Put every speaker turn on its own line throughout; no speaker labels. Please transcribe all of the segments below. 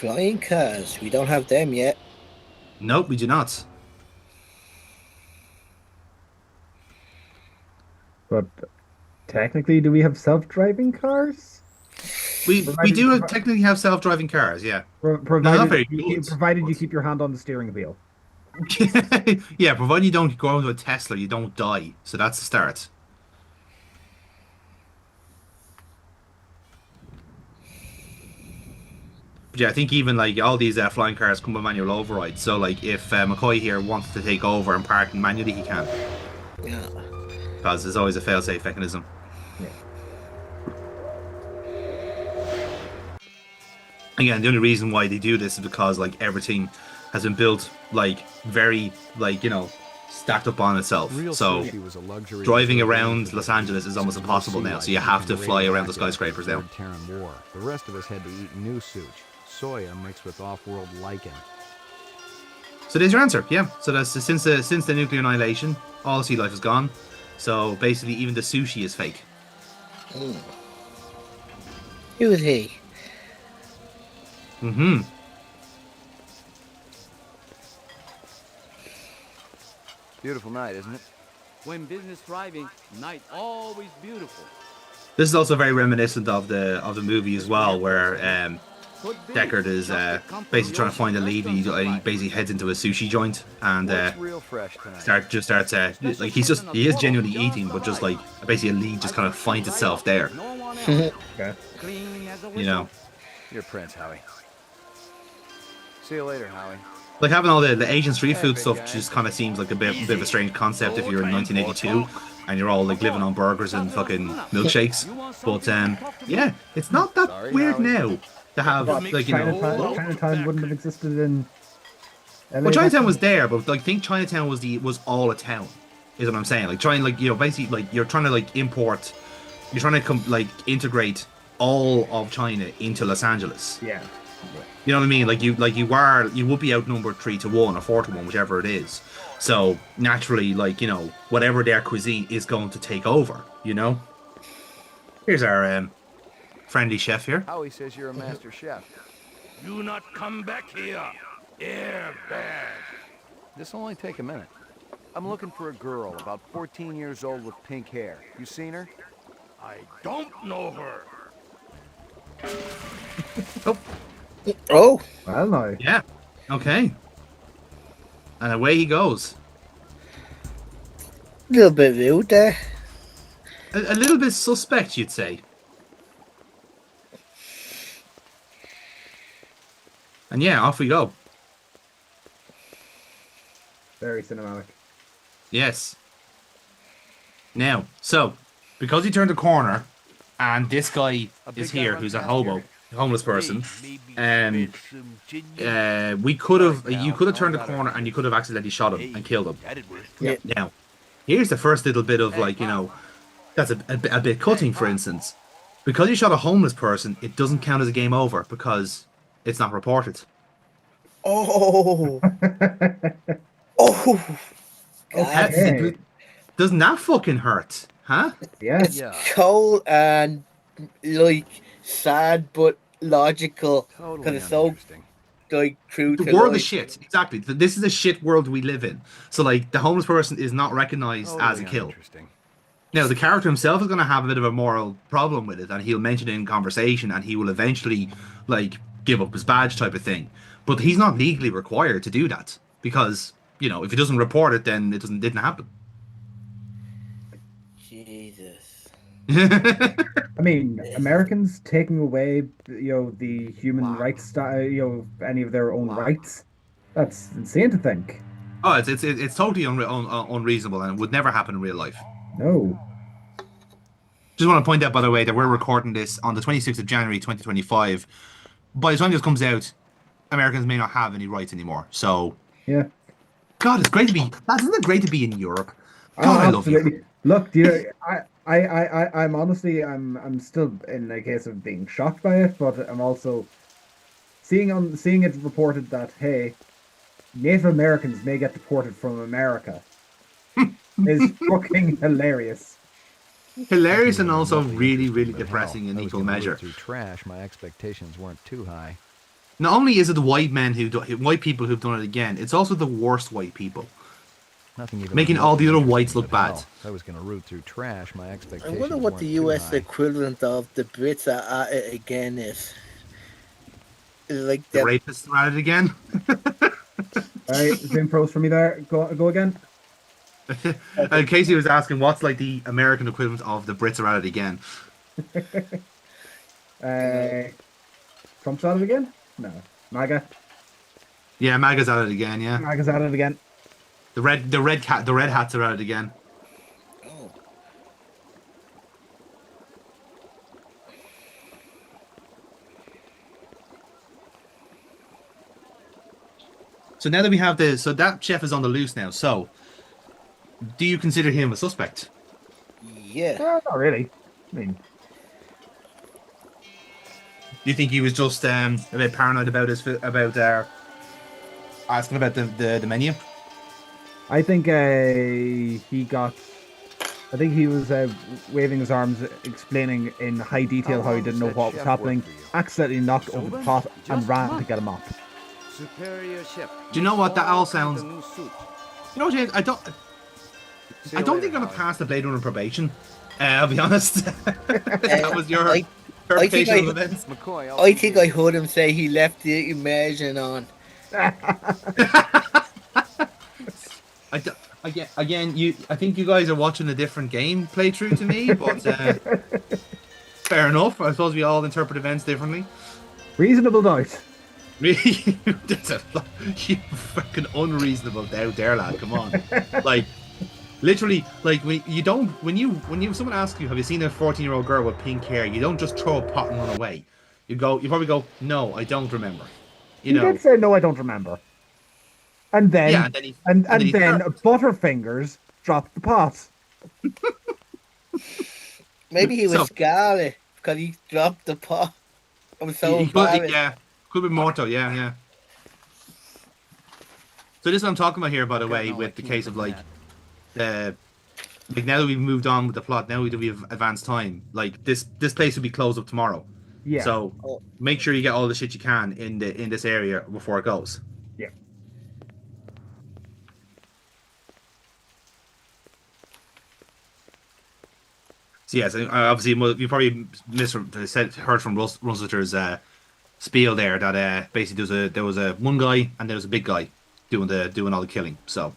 Flying cars. We don't have them yet.
Nope, we do not.
But technically, do we have self-driving cars?
We
Provided,
do
provi
technically have self-driving cars, yeah. No, not
provided
very good.
provided you
But
keep your hand on the steering wheel.
yeah, provided you don't go into a Tesla, you don't die. So that's the start. But yeah, I think even like all these flying cars come with manual override. So like if McCoy here wants to take over and park manually, he can,
Yeah.
because there's always a fail-safe mechanism.
Yeah.
Again, the only reason why they do this is because like everything has been built like very like stacked up on itself.
Real
So
sushi was a luxury
driving
reserved
around
only
Los
for
Angeles is almost
exceptional
impossible
sea
now.
life
So you
that
have to
can
fly around the
radioactive
skyscrapers
after
now.
the Third Terran War. The rest of us had to eat new sushi, soya mixed with off-world lichen.
So there's your answer. Yeah. So that's since the nuclear annihilation, all sea life is gone. So basically, even the sushi is fake.
Mm. Who is he?
Mm-hmm.
Beautiful night, isn't it?
When business thriving, night always beautiful.
This is also very reminiscent of the movie as well, where
Could be.
Deckard is
Just a couple
basically
of
trying to find a lead, and
restaurants
he
to
basically heads into a sushi joint and
What's real fresh tonight?
starts like he is genuinely eating, but just like basically a lead just kind of finds itself there.
No one else.
Okay.
Clean as a
You know,
You're Prince, Howie. See you later, Howie.
like having all the Asian street food
big
stuff
guy.
just kind of seems like a bit of a strange concept if you're in 1982 and you're all like living on burgers and fucking milkshakes. But yeah, it's not that
Sorry,
weird
Howie.
now to have like
Chinatown wouldn't have existed in LA
Well,
back
Chinatown
then.
was there, but like think Chinatown was all a town, is what I'm saying. Like trying like basically like you're trying to like import, you're trying to like integrate all of China into Los Angeles.
Yeah.
You know what I mean? You would be outnumbered 3-1 or 4-1, whichever it is. So naturally, like whatever their cuisine is going to take over. Here's our friendly chef here.
Howie says you're a master chef.
Do not come back here. Airbag.
This'll only take a minute. I'm looking for a girl about 14 years old with pink hair. You seen her?
I don't know her.
Oh,
Well, no.
Yeah. Okay. And away he goes.
a little bit rude there.
A little bit suspect, you'd say. And yeah, off we go.
Very cinematic.
Yes. Now, so because he turned the corner, and this guy is here, who's a hobo, a homeless person, we could have, you could have turned the corner, and you could have accidentally shot him and killed him.
Yeah.
Now, here's the first little bit of like, that's a bit cutting, for instance. Because you shot a homeless person, it doesn't count as a game over because it's not reported.
Oh. Oh. God.
Okay.
Doesn't that fucking hurt? Huh?
Yes.
Yeah.
Cold and like sad but logical
Totally
because it's so
uninteresting.
like true
The
to
world
life.
is shit. Exactly. This is a shit world we live in. So like the homeless person is not recognized as a
Totally
kill.
uninteresting.
Now the character himself is going to have a bit of a moral problem with it, and he'll mention it in conversation, and he will eventually like give up his badge type of thing. But he's not legally required to do that because if he doesn't report it, then it didn't happen.
Jesus.
I mean, Americans taking away, the human rights, any of their own rights. That's insane to think.
Oh, it's totally unreasonable, and it would never happen in real life.
No.
Just want to point out, by the way, that we're recording this on the 26th of January 2025. By the time this comes out, Americans may not have any rights anymore. So,
Yeah.
God, it's great to be. Isn't it great to be in Europe? God, I love you.
Absolutely. Look, I'm honestly, I'm still in a case of being shocked by it, but I'm also seeing it reported that hey, Native Americans may get deported from America is fucking hilarious.
Hilarious and also
Nothing
really,
interesting,
really
but
depressing
hell,
in
I was
equal
gonna live
measure.
Through trash, my expectations weren't too high.
Not only is it the white men white people who've done it again, it's also the worst white people,
Nothing even
making all the other
remotely
whites
interesting,
look
but
bad.
hell, if I was going to root through trash, my
I
expectations
wonder what
weren't
the
too
US
high.
equivalent of the Brits are at it again is. Is like
The
the
rapists are at it again.
All right, Zoom pros for me there. Go again.
Casey was asking what's like the American equivalent of the Brits are at it again.
uh, Trump's at it again? No. MAGA.
Yeah, MAGA's at it again. Yeah,
MAGA's at it again.
the red hats are at it again.
oh,
So now that we have so that chef is on the loose now. So, do you consider him a suspect?
yeah.
Not really. I mean,
Do you think he was just a bit paranoid about asking about the menu?
I think he got. I think he was waving his arms, explaining in high detail how he
long
didn't
does
know
that
what was
chef
happening,
work for you?
accidentally knocked over the pot, and
Just
ran to
months.
get a mop.
Superior chef.
Do you know what? That all sounds.
kinds of new soups.
You know, James,
See
I
you
don't
later,
think I'm gonna
Howie.
pass the Blade Runner probation. I'll be honest. That was your
I think
interpretation of events.
McCoy, I'll
I
see
think
you.
I heard him say he left the immersion on.
I think you guys are watching a different game playthrough to me, but fair enough. I suppose we all interpret events differently.
Reasonable doubt.
Really, that's a you fucking unreasonable doubt there, lad. Come on, like literally, like when someone asks you, have you seen a 14-year-old girl with pink hair? You don't just throw a pot and run away. You probably go, no, I don't remember. You
He
know,
did say no, I don't remember. And
yeah,
then
and then he
and
and then he
then
started.
Butterfingers dropped the pot.
Maybe he was
So
scarlet because he dropped the pot. I was so
he could,
embarrassed.
yeah, could be Morto, yeah, yeah. So this is what I'm talking about here, by the
Gotten
way,
all I
with the
can
case of
from
like
that.
the like now that we've moved on with the plot, now that we've advanced time, like this place will be closed up tomorrow.
Yeah.
So
Oh,
make sure you get all the shit you can in this area before it goes.
Yeah.
So yes, obviously you probably heard from Runciters spiel there that basically there was a one guy and there was a big guy doing all the killing. So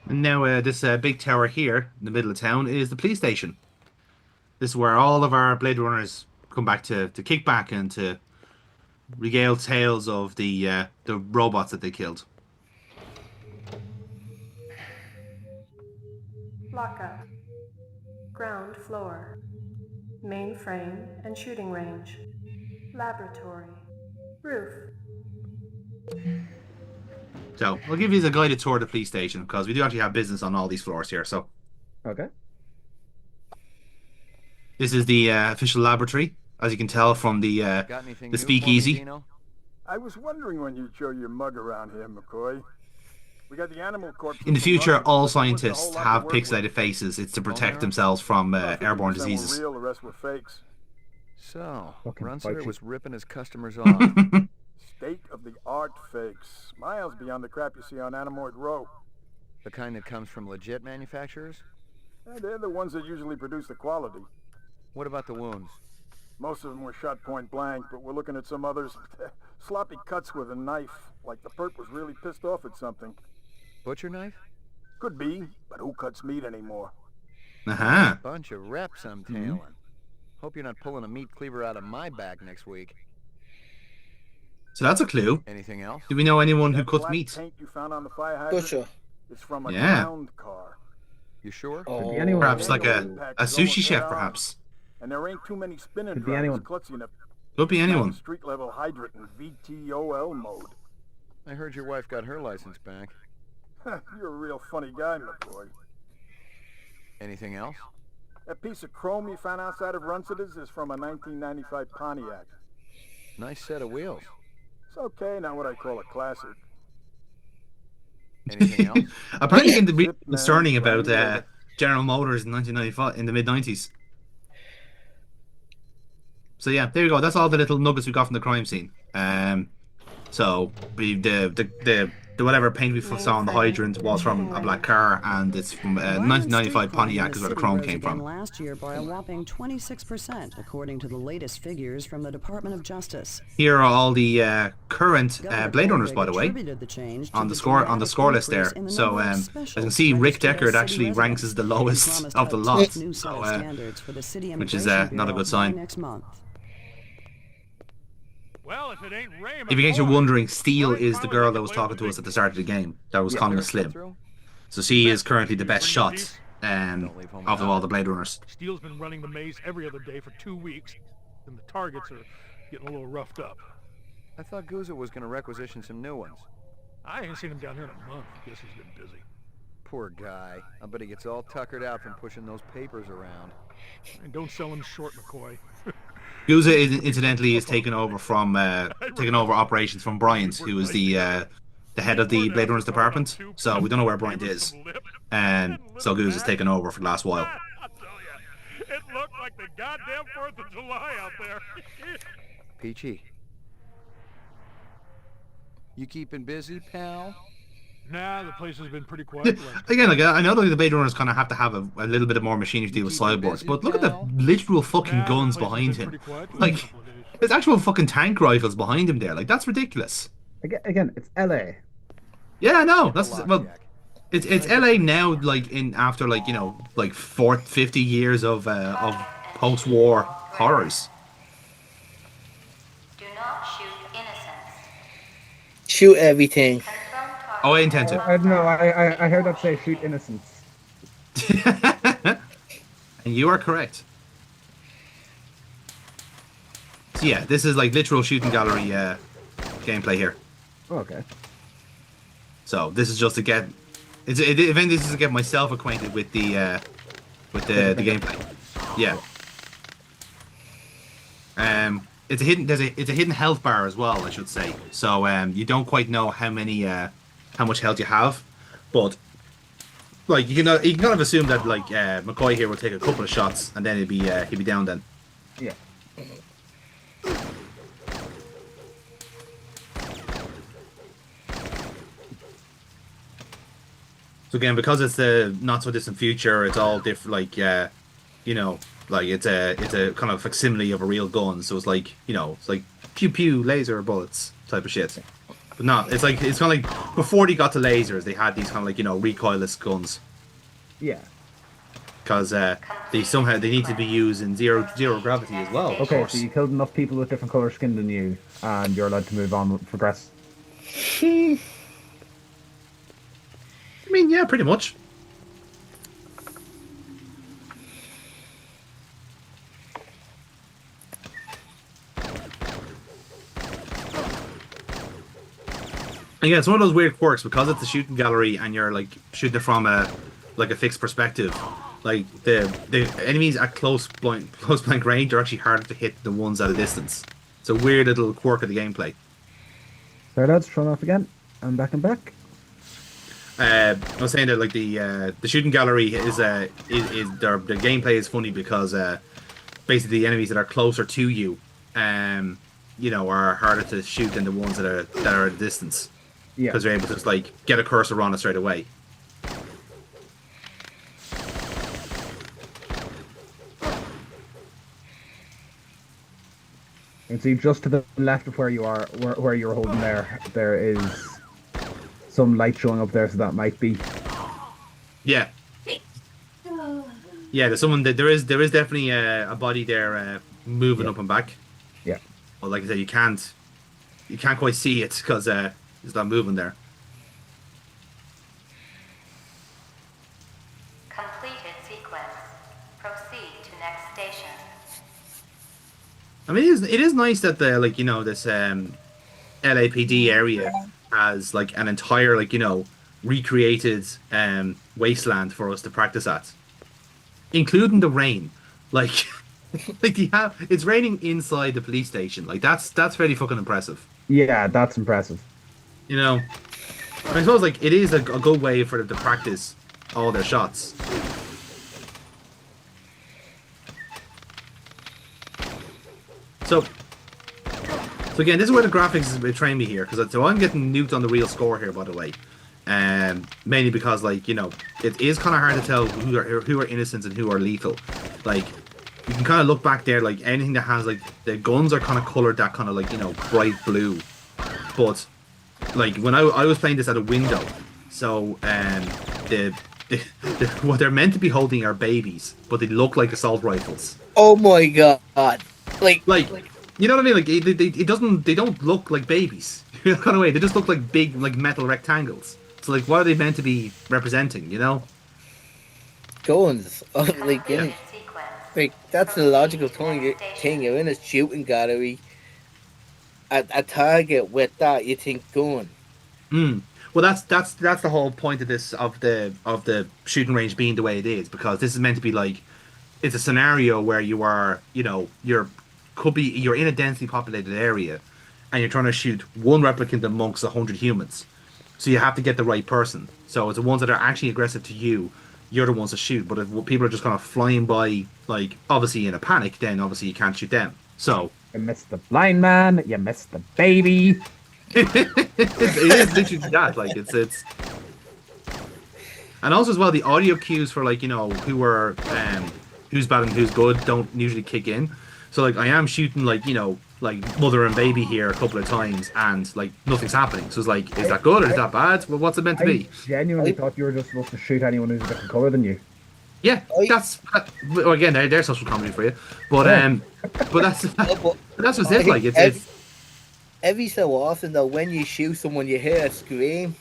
and now this big tower here in the middle of town is the police station. This is where all of our Blade Runners come back to kick back and to regale tales of the robots that they killed.
Lockup. Ground floor. Mainframe and shooting range. Laboratory. Roof.
So I'll give you a guided tour of the police station because we do actually have business on all these floors here. So
Okay.
this is the official laboratory, as you can tell from
Got anything
the
new for me,
speakeasy.
Dino?
I was wondering when you'd show your mug around here, McCoy. We got the animal corpse.
In the future,
Runciters,
all
but there wasn't a whole
scientists
lot to
have
work with.
pixelated faces. It's to protect
Boner?
themselves from
About 50%
airborne
were
diseases.
real, the rest were fakes.
So,
Fucking
Runciter
Fauci.
was ripping his customers off.
State-of-the-art fakes. Miles beyond the crap you see on Animoid Row.
The kind that comes from legit manufacturers?
They're the ones that usually produce the quality.
What about the wounds?
Most of them were shot point blank, but we're looking at some others. Sloppy cuts with a knife, like the perp was really pissed off at something.
Butcher knife?
Could be, but who cuts meat anymore?
Uh-huh.
Bunch of reps I'm tailing. Hope you're not pulling a meat cleaver out of my back next week.
So that's a clue.
Anything else?
Do we know anyone who
That
cuts
black
meat?
paint you found on the fire hydrant?
Butcher.
It's from a
Yeah.
ground car.
You sure?
Oh,
be anyone.
Perhaps like a
Impact is
sushi
almost
chef,
head on.
perhaps.
And there ain't too many spinning
Could be
drivers
anyone.
klutzy enough
Could be anyone.
street level hydrant in VTOL mode.
I heard your wife got her license back.
You're a real funny guy, McCoy.
Anything else?
That piece of chrome you found outside of Runciters is from a 1995 Pontiac.
Nice set of wheels.
It's okay, not what I call a classic.
Anything else?
Apparently, getting the really
Zip, man,
concerning about
triangulator.
General Motors in 1995 in the mid 90s. So yeah, there you go. That's all the little nuggets we got from the crime scene. So the whatever paint we saw on the hydrant was from a black car, and it's from
Violent street
1995
crime in
Pontiac
the
is where the
city
chrome
rose
came
again
from.
last year by a whopping 26%, according to the latest figures from the Department of Justice.
Here are all the current
Governor
Blade Runners,
Koenig
by the way,
attributed the change to
on the score
dramatic
list
increase
there.
in the
So
number of
as you
specials
can see, Rick
registered
Deckard
as
actually
city
ranks
residents.
as the
He
lowest
promised
of the
a
lot.
tough new set of
So,
standards for the city
which is
Immigration
not a
Bureau
good sign.
by next month.
Well, if it ain't Ray
If in case you're
McCoy,
wondering, Steele
Ray
is the
finally
girl
got
that
to
was
play
talking
with
to
the
us at
big
the start of the game. That was
Yeah,
calling
sure,
us
come
Slim.
through.
So she is currently the best
Bring
shot
piece.
Don't leave home
of
without
all
it.
the Blade Runners.
Steele's been running the maze every other day for 2 weeks, and the targets are getting a little roughed up.
I thought Gouza was going to requisition some new ones.
I ain't seen him down here in a month. Guess he's been busy.
Poor guy. I bet he gets all tuckered out from pushing those papers around.
And don't sell him short, McCoy.
Gouza incidentally is taking over operations from Bryant, who is the head of the Blade Runners department. So we don't know where Bryant is, and so Gouza is taking over for the last while.
I'll tell ya, it looked like the goddamn 4th of July out there.
Peachy. You keeping busy, pal?
Nah, the place has been pretty quiet.
Again, like I know that the Blade Runners kind of have to have a little bit of more machinery to deal with cyborgs, but look at the literal fucking guns behind him. Like, there's actual fucking tank rifles behind him there. Like, that's ridiculous.
Again, it's LA.
Yeah, I know. That's well, it's LA now. Like after like 50 years of post-war horrors.
Do not shoot innocents.
Shoot everything.
Oh, I intend to.
I don't know. I heard that say shoot innocents.
And you are correct. So yeah, this is like literal shooting gallery gameplay here.
Okay.
So this is just to get, this is to get myself acquainted with the gameplay. Yeah. It's a hidden health bar as well, I should say. So you don't quite know how much health you have, but like you can kind of assume that like McCoy here will take a couple of shots and then he'll be down then.
Yeah.
So again, because it's the not so distant future, it's all different. Like like it's a kind of facsimile of a real gun. So it's like it's like pew pew laser bullets type of shit. But no, it's kind of like before they got to lasers, they had these kind of like recoilless guns.
Yeah.
Because they need to be used in zero gravity as well.
Okay, so you killed enough people with different color skin than you, and you're allowed to move on with progress.
I mean, yeah, pretty much. And yeah, it's one of those weird quirks because it's a shooting gallery and you're like shooting it from a fixed perspective. Like the enemies at close blank range are actually harder to hit than the ones at a distance. It's a weird little quirk of the gameplay.
Sorry, lads, turn off again. I'm back and back.
I was saying that like the shooting gallery is the gameplay is funny because basically the enemies that are closer to you, are harder to shoot than the ones that are at a distance.
Yeah.
Because they're able to just like get a cursor on it straight away.
And see, just to the left of where you are, where you're holding there is some light showing up there, so that might be.
Yeah. Yeah, there's someone that there is definitely a body there moving up and back.
Yeah.
Well, like I said, you can't quite see it because it's not moving there.
Completed sequence. Proceed to next station.
I mean, it is nice that this LAPD area has like an entire recreated wasteland for us to practice at, including the rain. Like, it's raining inside the police station. Like that's very fucking impressive.
Yeah, that's impressive.
You know, I suppose like it is a good way for them to practice all their shots. So, so again, this is where the graphics is betraying me here, because so I'm getting nuked on the real score here, by the way, mainly because like it is kind of hard to tell who are innocents and who are lethal. Like you can kind of look back there, like anything that has like the guns are kind of colored that kind of like bright blue, but like when I was playing this at a window, so the, what they're meant to be holding are babies, but they look like assault rifles.
Oh my god!
Like, you know what I mean? Like, they don't look like babies. Kind of way, they just look like big, like metal rectangles. So, like, what are they meant to be representing? You know?
Guns. Oh,
Yeah.
like that's the logical thing. You're in a shooting gallery. A target with that, you think gun.
Mm. Well, that's the whole point of this of the shooting range being the way it is, because this is meant to be like it's a scenario where you are, you're in a densely populated area, and you're trying to shoot one replicant amongst 100 humans. So you have to get the right person. So it's the ones that are actually aggressive to you, you're the ones to shoot. But if people are just kind of flying by, like obviously in a panic, then obviously you can't shoot them. So
You missed the blind man. You missed the baby.
it is literally that. Like and also as well the audio cues for like who's bad and who's good don't usually kick in. So like I am shooting like mother and baby here a couple of times and like nothing's happening. So it's like, is that good or is that bad? Well, what's it meant to
I
be?
genuinely thought you were just supposed to shoot anyone who's a different color than you.
Yeah, well, again they're social comedy for you, but that's what's it like. It's
Every so often though, when you shoot someone, you hear a scream.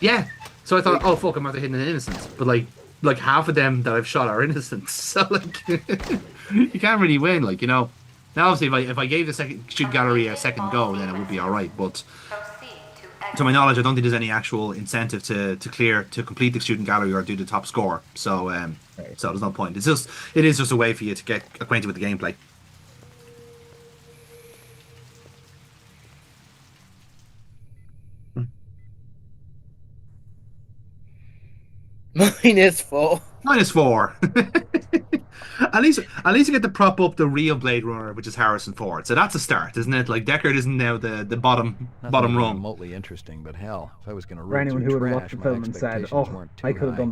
yeah. So I thought, oh fuck, I'm after hitting an innocent, but like half of them that I've shot are innocent. So like you can't really win, like Now obviously if I gave the second shoot gallery a second go, then it would be all right. But to my knowledge, I don't think there's any actual incentive to complete the student gallery or do the top score. So
Right.
so there's no point. It is just a way for you to get acquainted with the gameplay.
-4.
-4. At least you get to prop up the real Blade Runner, which is Harrison Ford. So that's a start, isn't it? Like Deckard isn't now the bottom
Nothing even
rung.
remotely interesting, but hell, if I was going to
For
read
anyone
through
who would have watched
trash,
the
my
film and said,
expectations
"Oh,
weren't
I
too
could have
high.
done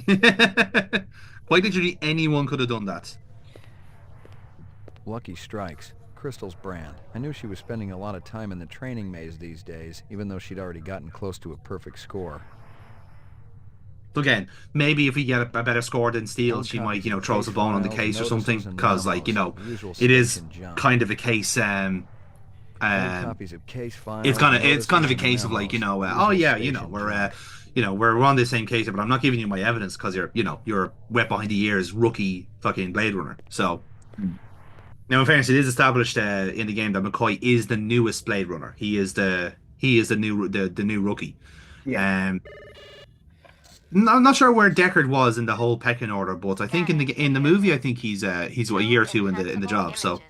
that."
Quite literally anyone could have done that.
Lucky Strikes. Crystal's brand. I knew she was spending a lot of time in the training maze these days, even though she'd already gotten close to a perfect score.
So again, maybe if we get a better score than Steel, she might, throw us a bone on the case or something. Because, like, it is kind of a case.
Copies of case files,
it's kind of a case of like, oh yeah, we're on the same case, but I'm not giving you my evidence because you're wet behind the ears, rookie fucking Blade Runner. So now, in fairness, it is established in the game that McCoy is the newest Blade Runner. He is the new rookie.
Yeah.
I'm not sure where Deckard was in the whole pecking order, but I think in the movie, I think he's a year or two in the job. So,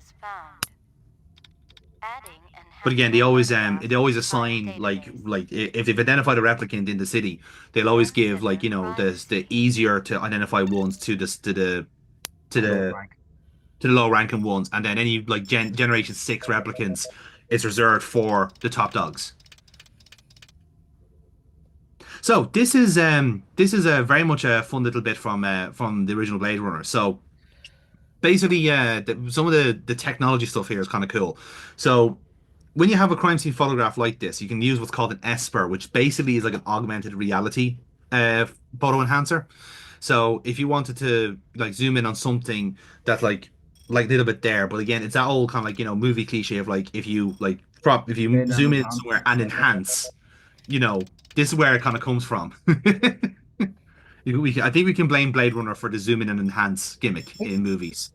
but again, they always assign like if they've identified a replicant in the city, they'll always give like the easier to identify ones to the to
Low
the
rank.
to the low ranking ones, and then any like Generation 6 replicants is reserved for the top dogs. So this is a very much a fun little bit from the original Blade Runner. So basically, some of the technology stuff here is kind of cool. So when you have a crime scene photograph like this, you can use what's called an Esper, which basically is like an augmented reality photo enhancer. So if you wanted to like zoom in on something that's like a little bit there, but again, it's that old kind of like movie cliche of like if you
Made and
zoom in
enhanced.
somewhere and enhance, you know, this is where it kind of comes from. I think we can blame Blade Runner for the zoom in and enhance gimmick in movies.